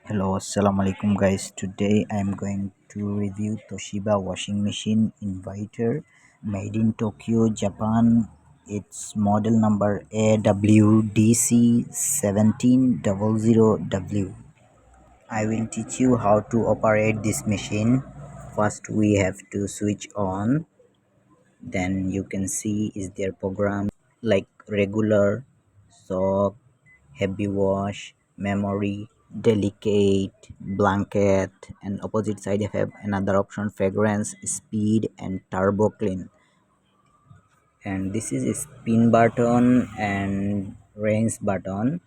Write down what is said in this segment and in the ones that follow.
Hello, assalamu alaikum guys. Today I am going to review Toshiba washing machine inverter made in Tokyo, Japan. Its model number AW-DC1700W. I will teach you how to operate this machine. First we have to switch on, then you can see is there program like regular, soak, heavy wash, memory, delicate, blanket, and opposite side I have another option fragrance, speed, and turbo clean. And this is a spin button and rinse button.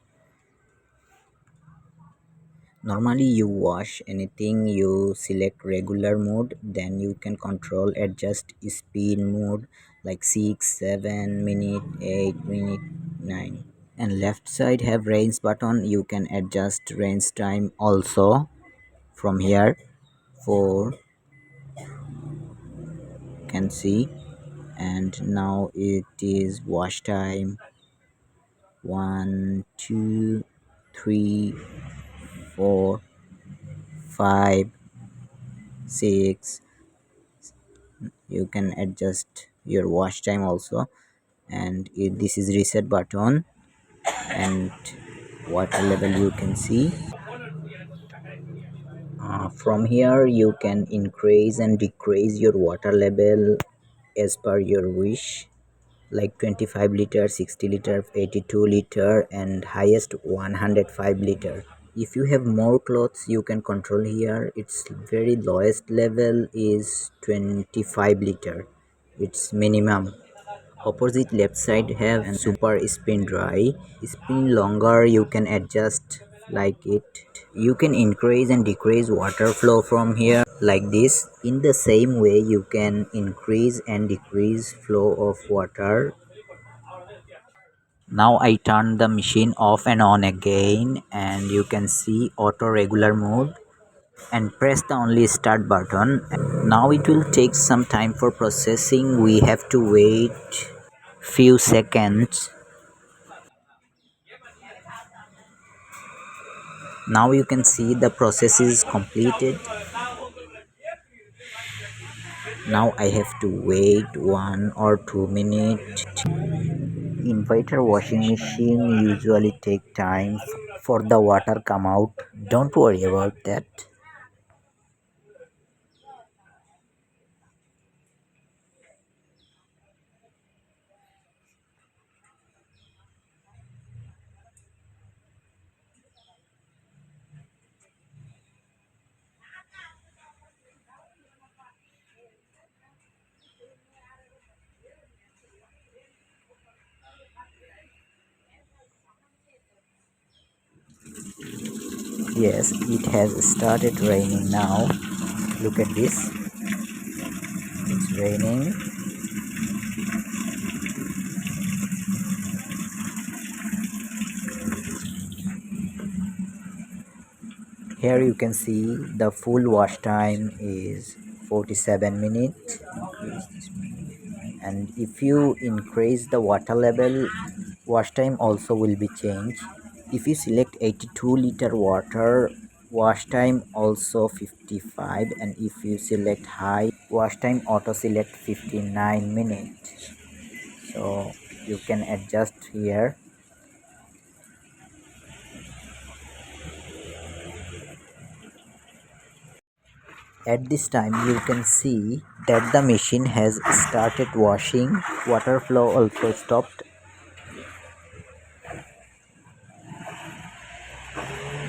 Normally you wash anything, you select regular mode, then you can control adjust speed mode like 6, 7 minute, 8 minute, 9. And left side have range button, you can adjust range time also from here. 4 can see. And now it is wash time 1, 2, 3, 4, 5, 6. You can adjust your wash time also. And this is reset button, and water level you can see. From here you can increase and decrease your water level as per your wish, like 25 liter, 60 liter, 82 liter, and highest 105 liter. If you have more clothes you can control here. Its very lowest level is 25 liter, its minimum. Opposite left side have and super spin dry. Spin longer you can adjust like it. You can increase and decrease water flow from here like this. In the same way you can increase and decrease flow of water. Now I turn the machine off and on again, and you can see auto regular mode, and press the only start button. Now it will take some time for processing. We have to wait few seconds. Now you can see the process is completed. Now I have to wait 1 or 2 minutes. Inverter washing machine usually take time for the water come out. Don't worry about that. Yes, it has started raining now. Look at this. It's raining. Here you can see the full wash time is 47 minutes. And if you increase the water level, wash time also will be changed. If you select 82 liter water, wash time also 55, and if you select high, wash time auto select 59 minutes. So you can adjust here. At this time you can see that the machine has started washing. Water flow also stopped.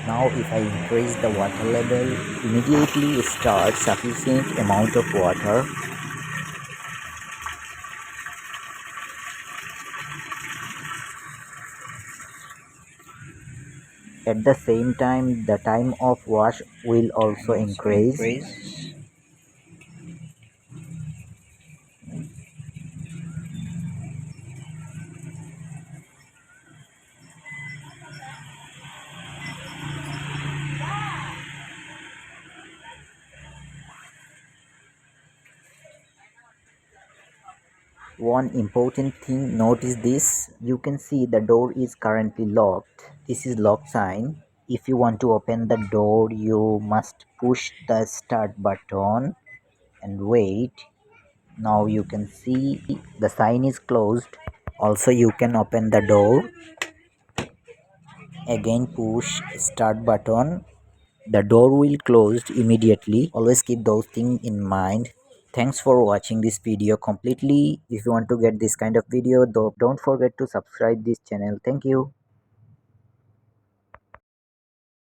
Now if I increase the water level, immediately start sufficient amount of water. At the same time, the time of wash will also increase. One important thing, notice this. You can see the door is currently locked. This is lock sign. if you want to open the door, you must push the start button and wait. Now you can see the sign is closed. Also you can open the door, again push start button, the door will closed immediately. Always keep those things in mind. Thanks for watching this video completely. If you want to get this kind of video, don't forget to subscribe this channel. Thank you.